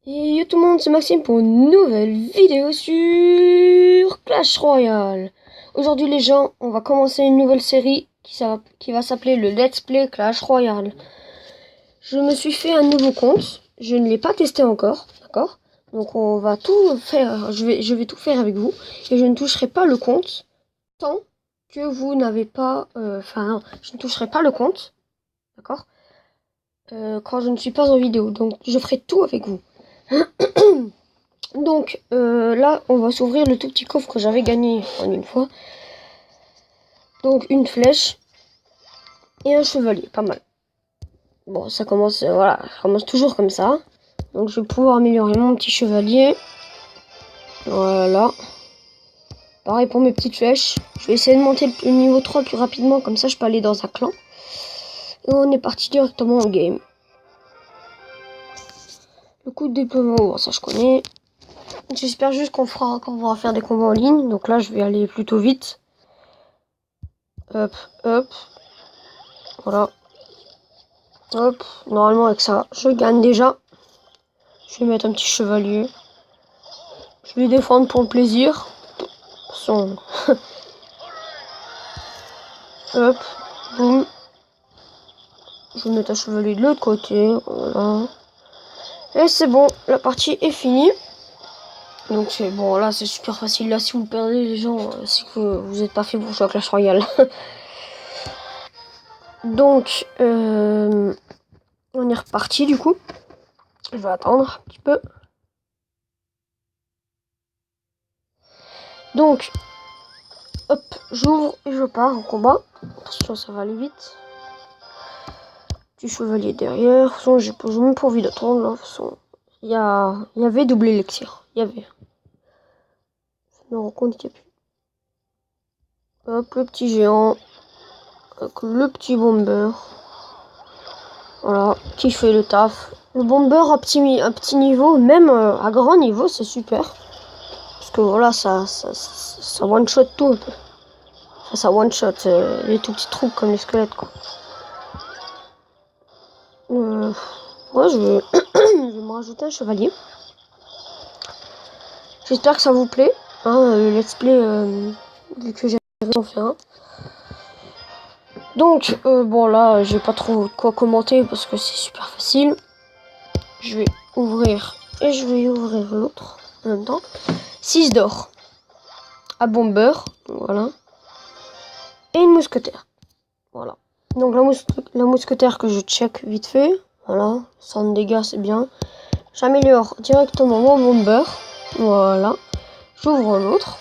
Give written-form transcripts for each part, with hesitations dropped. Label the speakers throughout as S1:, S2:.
S1: Et yo tout le monde, c'est Maxime pour une nouvelle vidéo sur Clash Royale. Aujourd'hui les gens, on va commencer une nouvelle série qui va s'appeler le Let's Play Clash Royale. Je me suis fait un nouveau compte, je ne l'ai pas testé encore, d'accord? Donc on va tout faire, je vais tout faire avec vous. Et je ne toucherai pas le compte tant que vous n'avez pas... je ne toucherai pas le compte, d'accord? Quand je ne suis pas en vidéo, donc je ferai tout avec vous. Donc là, on va s'ouvrir le tout petit coffre que j'avais gagné en une fois. Donc une flèche et un chevalier, pas mal. Bon, ça commence, voilà, ça commence toujours comme ça. Donc je vais pouvoir améliorer mon petit chevalier. Voilà. Pareil pour mes petites flèches. Je vais essayer de monter le niveau 3 le plus rapidement, comme ça je peux aller dans un clan. Et on est parti directement en game. Le coup de déploiement, bon, ça je connais. J'espère juste qu'on va faire des combats en ligne. Donc là, je vais aller plutôt vite. Hop, hop. Voilà. Hop. Normalement, avec ça, je gagne déjà. Je vais mettre un petit chevalier. Je vais défendre pour le plaisir. Son. Hop. Boum. Je vais mettre un chevalier de l'autre côté. Voilà. Et c'est bon. La partie est finie. Donc c'est bon. Là, c'est super facile. Là, si vous perdez les gens, c'est que vous n'êtes pas fait pour jouer à Clash Royale. Donc, on est reparti du coup. Je vais attendre un petit peu. Donc, hop, j'ouvre et je pars en combat. Attention, ça va aller vite. Petit chevalier derrière. De toute façon, j'ai même pas envie d'attendre. Là. De toute façon, il y avait double élixir. Il y avait. Je me rends compte qu'il n'y a plus. Hop, le petit géant. Avec le petit bomber. Voilà, qui fait le taf. Le bomber à petit niveau, même à grand niveau, c'est super. Parce que voilà, ça one-shot tout un peu. Enfin, ça one-shot les tout petits trucs comme les squelettes, quoi. Ouais, je vais... je vais me rajouter un chevalier. J'espère que ça vous plaît. Hein, le let's play, vu que j'ai en fait un. Donc, bon là, j'ai pas trop quoi commenter parce que c'est super facile. Je vais ouvrir et je vais ouvrir l'autre en même temps. 6 d'or. À bomber, voilà. Et une mousquetaire. Voilà. Donc la mousquetaire que je check vite fait. Voilà. 100 dégâts, c'est bien. J'améliore directement mon bomber. Voilà. J'ouvre l'autre.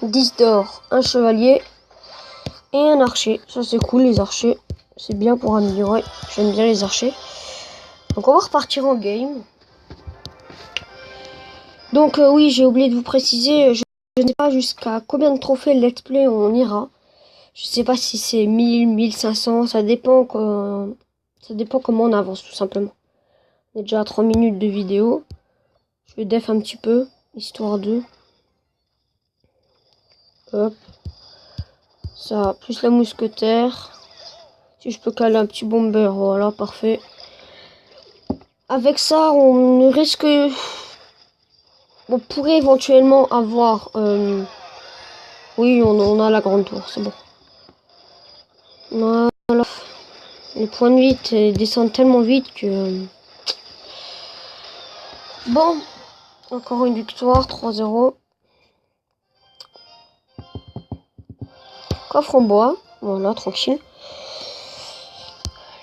S1: 10 d'or, un chevalier et un archer. Ça c'est cool, les archers. C'est bien pour améliorer. J'aime bien les archers. Donc on va repartir en game. Donc oui, j'ai oublié de vous préciser. Je ne sais pas jusqu'à combien de trophées let's play on ira. Je sais pas si c'est 1000, 1500. Ça dépend comment on avance tout simplement. On est déjà à 3 minutes de vidéo. Je vais def un petit peu. Histoire de... Hop. Ça, plus la mousquetaire. Si je peux caler un petit bomber, voilà, parfait. Avec ça, on risque... On pourrait éventuellement avoir... Oui, on a la grande tour, c'est bon. Voilà. Les points de vie descendent tellement vite que... Bon. Encore une victoire, 3-0. Coffre en bois. Voilà, tranquille.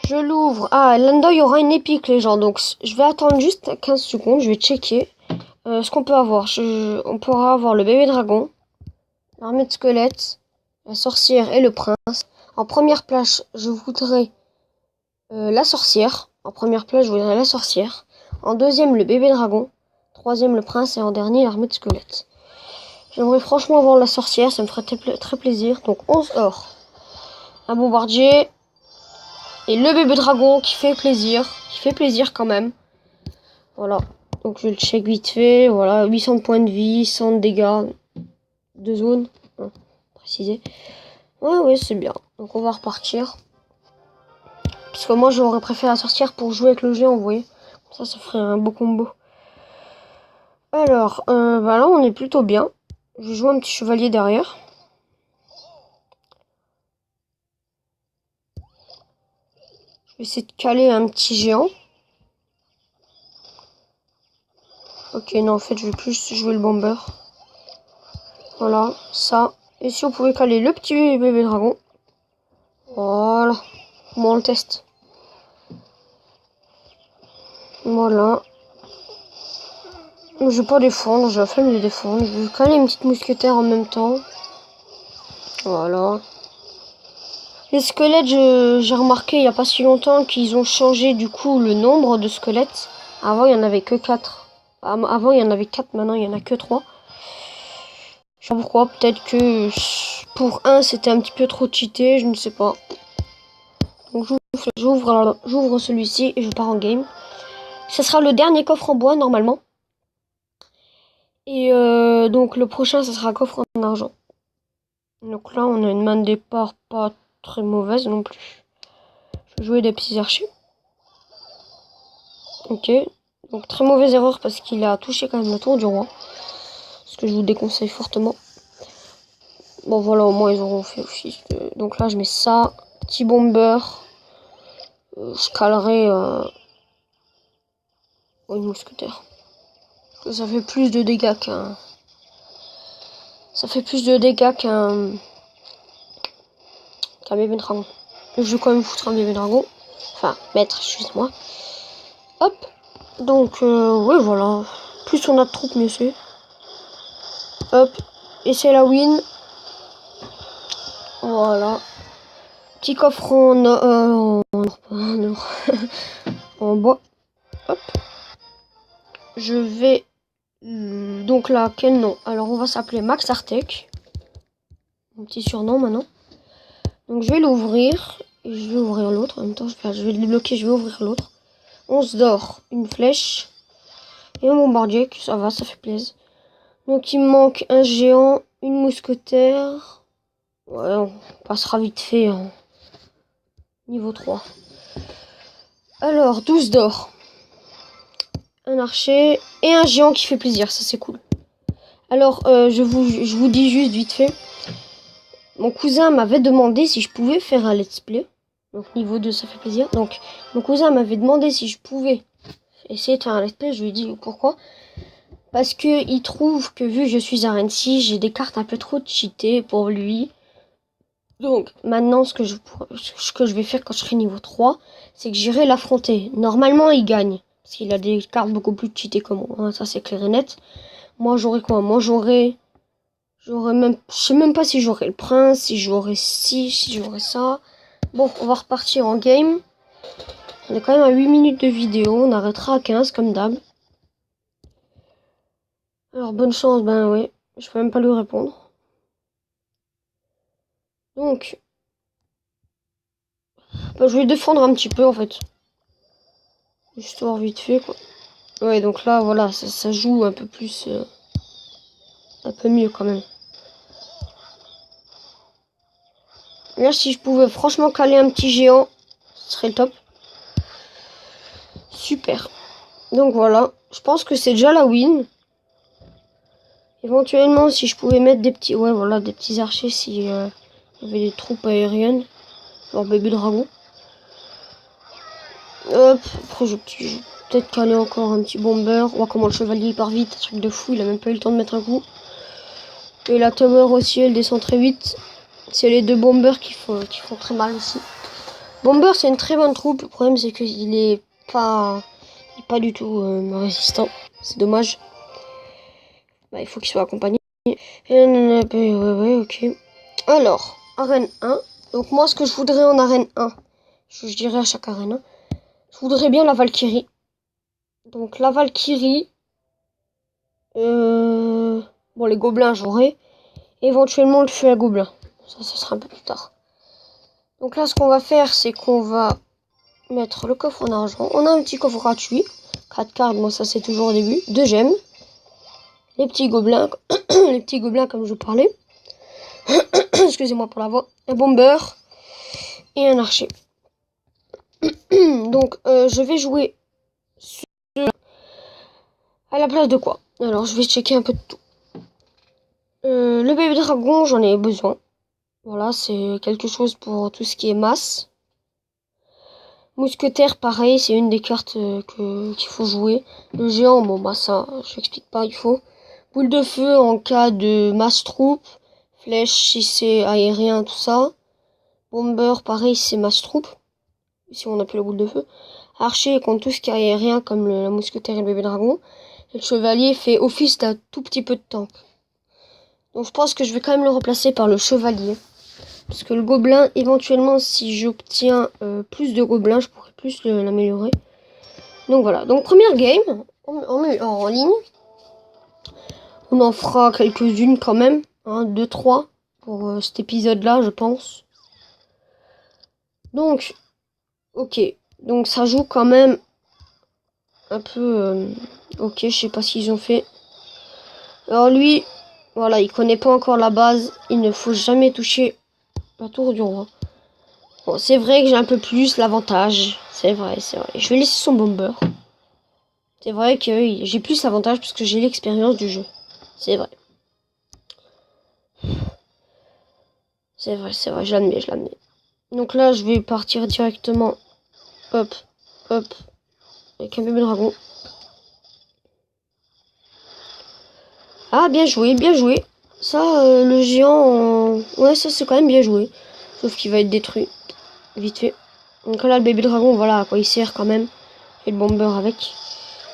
S1: Je l'ouvre. Ah, là-dedans, il y aura une épique, les gens. Donc, je vais attendre juste 15 secondes. Je vais checker ce qu'on peut avoir. On pourra avoir le bébé dragon, l'armée de squelettes, la sorcière et le prince. En première place, je voudrais la sorcière. En première place, je voudrais la sorcière. En deuxième, le bébé dragon. Troisième, le prince. Et en dernier, l'armée de squelettes. J'aimerais franchement avoir la sorcière. Ça me ferait très plaisir. Donc, 11 or. Un bombardier. Et le bébé dragon qui fait plaisir. Qui fait plaisir quand même. Voilà. Donc je le check vite fait. Voilà. 800 de points de vie. 100 de dégâts. De zone. Hein, préciser. Ouais, c'est bien. Donc on va repartir. Parce que moi j'aurais préféré la sorcière pour jouer avec le géant, vous voyez. Ça ferait un beau combo. Alors, bah là, on est plutôt bien. Je vais jouer un petit chevalier derrière. Je vais essayer de caler un petit géant. Ok, non, en fait, je vais plus jouer le bomber. Voilà, ça. Et si on pouvait caler le petit bébé dragon. Voilà. Bon, on le teste. Voilà. Je vais pas défendre, j'ai la flemme de défendre. Je vais caler une petite mousquetaire en même temps. Voilà. Les squelettes, j'ai remarqué il n'y a pas si longtemps qu'ils ont changé du coup le nombre de squelettes. Avant, il n'y en avait que 4. Avant, il y en avait 4, maintenant, il n'y en a que 3. Je sais pas pourquoi, peut-être que pour un, c'était un petit peu trop cheaté, je ne sais pas. Donc, j'ouvre celui-ci et je pars en game. Ce sera le dernier coffre en bois, normalement. Et donc, le prochain, ce sera un coffre en argent. Donc là, on a une main de départ pas très mauvaise non plus. Je vais jouer des petits archers. Ok. Donc très mauvaise erreur parce qu'il a touché quand même la tour du roi. Ce que je vous déconseille fortement. Bon voilà, au moins ils auront fait office. Donc là, je mets ça. Petit bomber. Je calerai une mousquetaire. Ça fait plus de dégâts qu'un... Ça fait plus de dégâts qu'un bébé dragon. Je vais quand même foutre un bébé dragon. Enfin, maître, excuse-moi. Hop. Donc, ouais, voilà. Plus on a de troupes, mieux c'est. Hop. Et c'est la win. Voilà. Petit coffre en bois. Hop. Je vais... Donc là, quel nom? Alors, on va s'appeler Max Artec. Mon petit surnom maintenant. Donc, je vais l'ouvrir. Et je vais ouvrir l'autre. En même temps, je vais le débloquer, je vais ouvrir l'autre. 11 d'or, une flèche. Et un bombardier, ça va, ça fait plaisir. Donc, il me manque un géant, une mousquetaire. Ouais, on passera vite fait en niveau 3. Alors, 12 d'or. Un archer et un géant qui fait plaisir, ça c'est cool. Alors, je vous dis juste vite fait. Mon cousin m'avait demandé si je pouvais faire un let's play. Donc, niveau 2, ça fait plaisir. Donc, mon cousin m'avait demandé si je pouvais essayer de faire un let's play. Je lui ai dit pourquoi. Parce que il trouve que vu que je suis à Rennes 6, j'ai des cartes un peu trop cheatées pour lui. Donc, maintenant, ce que je vais faire quand je serai niveau 3, c'est que j'irai l'affronter. Normalement, il gagne. Parce qu'il a des cartes beaucoup plus cheatées que moi. Hein, ça, c'est clair et net. Moi, j'aurai quoi? Moi, j'aurai même... Je sais même pas si j'aurai le prince, si j'aurai ci, si j'aurai ça. Bon, on va repartir en game. On est quand même à 8 minutes de vidéo. On arrêtera à 15, comme d'hab. Alors, bonne chance, ben ouais. Je peux même pas lui répondre. Donc... Ben, je vais défendre un petit peu, en fait. Histoire vite fait, quoi. Ouais, donc là, voilà, ça joue un peu plus... un peu mieux, quand même. Là, si je pouvais franchement caler un petit géant, ce serait le top. Super. Donc voilà, je pense que c'est déjà la win. Éventuellement, si je pouvais mettre des petits... Ouais, voilà, des petits archers si y avait des troupes aériennes. Genre bébé dragon. Hop, après je vais peut-être caler encore un petit bomber. On voit comment le chevalier il part vite, un truc de fou, il a même pas eu le temps de mettre un coup. Et la tower aussi, elle descend très vite. C'est les deux bombers qui font très mal aussi. Bomber, c'est une très bonne troupe. Le problème, c'est qu'il est pas du tout résistant. C'est dommage. Bah, il faut qu'il soit accompagné. Ouais, ok. Alors, arène 1. Donc moi, ce que je voudrais en arène 1, je dirais à chaque arène 1, je voudrais bien la Valkyrie. Donc la Valkyrie, bon les gobelins j'aurai, éventuellement le feu à gobelins. Ça sera un peu plus tard. Donc là, ce qu'on va faire, c'est qu'on va mettre le coffre en argent. On a un petit coffre gratuit, 4 cartes, moi ça c'est toujours au début, 2 gemmes, les petits gobelins, les petits gobelins comme je vous parlais. Excusez-moi pour la voix. Un bomber et un archer. Donc, je vais jouer À la place de quoi? Alors, je vais checker un peu de tout. Le bébé dragon, j'en ai besoin. Voilà, c'est quelque chose pour tout ce qui est masse. Mousquetaire, pareil, c'est une des cartes qu'il faut jouer. Le géant, bon bah ça, je n'explique pas, il faut. Boule de feu en cas de masse troupe. Flèche si c'est aérien, tout ça. Bomber, pareil, si c'est masse troupe. Si on appelle la boule de feu. Archer contre tout ce qui est aérien, comme la mousquetaire et le bébé dragon. Et le chevalier fait office d'un tout petit peu de tank. Donc je pense que je vais quand même le remplacer par le chevalier. Parce que le gobelin, éventuellement, si j'obtiens plus de gobelins, je pourrais plus l'améliorer. Donc voilà. Donc première game en ligne. On en fera quelques-unes quand même. 1, 2, 3 pour cet épisode-là, je pense. Donc, ok. Donc ça joue quand même un peu... ok, je sais pas ce qu'ils ont fait. Alors lui, voilà, il connaît pas encore la base. Il ne faut jamais toucher la tour du roi. Bon, c'est vrai que j'ai un peu plus l'avantage. C'est vrai, c'est vrai. Je vais laisser son bomber. C'est vrai que j'ai plus l'avantage parce que j'ai l'expérience du jeu. C'est vrai. C'est vrai, je l'admets, je l'admets. Donc là, je vais partir directement. Hop, hop. Avec un bébé dragon. Ah, bien joué, bien joué. Ça, le géant... Ouais, ça, c'est quand même bien joué. Sauf qu'il va être détruit. Vite fait. Donc là, le bébé dragon, voilà à quoi il sert quand même. Et le bomber avec.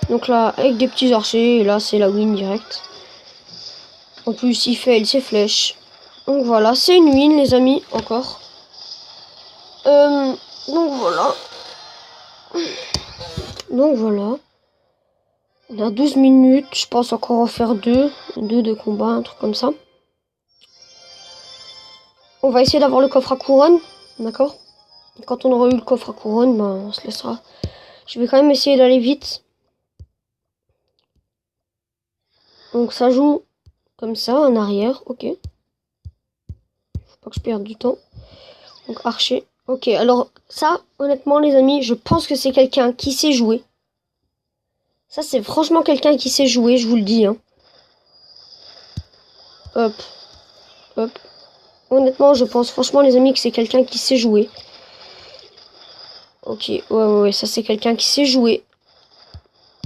S1: Donc là, avec des petits archers. Et là, c'est la win direct. En plus, il fait ses flèches. Donc voilà, c'est une win, les amis, encore. Donc voilà. Donc voilà. On a 12 minutes. Je pense encore en faire deux. Deux de combat, un truc comme ça. On va essayer d'avoir le coffre à couronne. D'accord? Quand on aura eu le coffre à couronne, ben, on se laissera. Je vais quand même essayer d'aller vite. Donc ça joue comme ça, en arrière. Ok. Faut pas que je perde du temps. Donc archer. Ok, alors ça, honnêtement les amis, je pense que c'est quelqu'un qui sait jouer. Ça, c'est franchement quelqu'un qui sait jouer, je vous le dis. Hein. Hop. Hop. Honnêtement, je pense franchement les amis que c'est quelqu'un qui sait jouer. Ok, ouais, ça c'est quelqu'un qui sait jouer.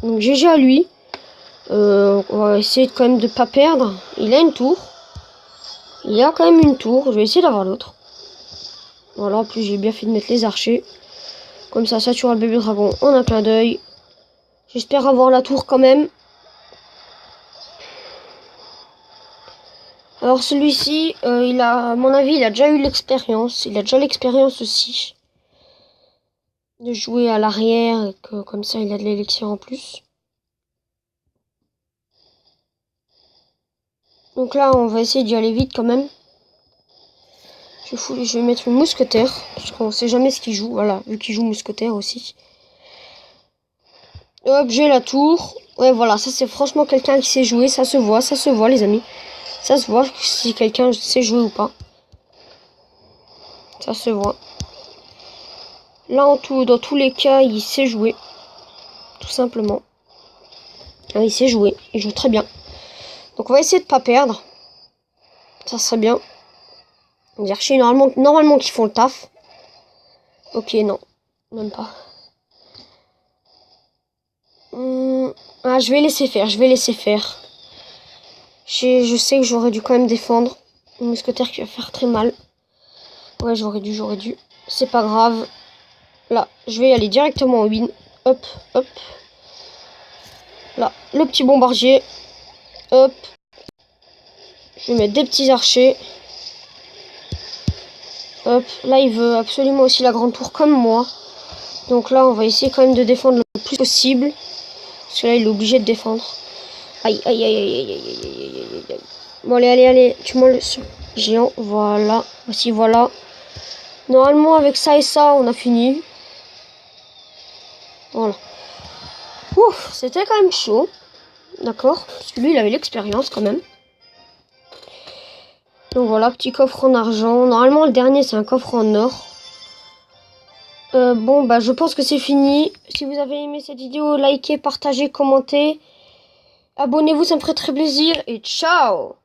S1: Donc GG à lui. On va essayer quand même de pas perdre. Il a une tour. Il y a quand même une tour. Je vais essayer d'avoir l'autre. Voilà, en plus j'ai bien fait de mettre les archers. Comme ça tuera le bébé dragon en un clin d'œil. J'espère avoir la tour quand même. Alors celui-ci, à mon avis, il a déjà eu l'expérience. Il a déjà l'expérience aussi. De jouer à l'arrière et que comme ça il a de l'élixir en plus. Donc là, on va essayer d'y aller vite quand même. Je vais mettre une mousquetaire. Parce qu'on sait jamais ce qu'il joue. Voilà, vu qu'il joue mousquetaire aussi. Hop, j'ai la tour. Ouais, voilà, ça c'est franchement quelqu'un qui sait jouer. Ça se voit les amis. Ça se voit si quelqu'un sait jouer ou pas. Ça se voit. Là, dans tous les cas, il sait jouer. Tout simplement. Ah, il sait jouer. Il joue très bien. Donc on va essayer de pas perdre. Ça serait bien. Les archers, normalement qui font le taf. Ok, non. Même pas. Ah, je vais laisser faire. Je sais que j'aurais dû quand même défendre. Un mousquetaire qui va faire très mal. Ouais, j'aurais dû. C'est pas grave. Là, je vais y aller directement en win. Hop, hop. Là, le petit bombardier. Hop. Je vais mettre des petits archers. Hop. Là, il veut absolument aussi la grande tour comme moi. Donc là, on va essayer quand même de défendre le plus possible. Parce que là, il est obligé de défendre. Aïe. Bon, allez. Tue-moi le géant. Voilà. Voici, voilà. Normalement, avec ça et ça, on a fini. Voilà. Ouf, c'était quand même chaud. D'accord. Parce que lui, il avait l'expérience quand même. Donc voilà, petit coffre en argent. Normalement, le dernier, c'est un coffre en or. Bon, bah, je pense que c'est fini. Si vous avez aimé cette vidéo, likez, partagez, commentez. Abonnez-vous, ça me ferait très plaisir. Et ciao!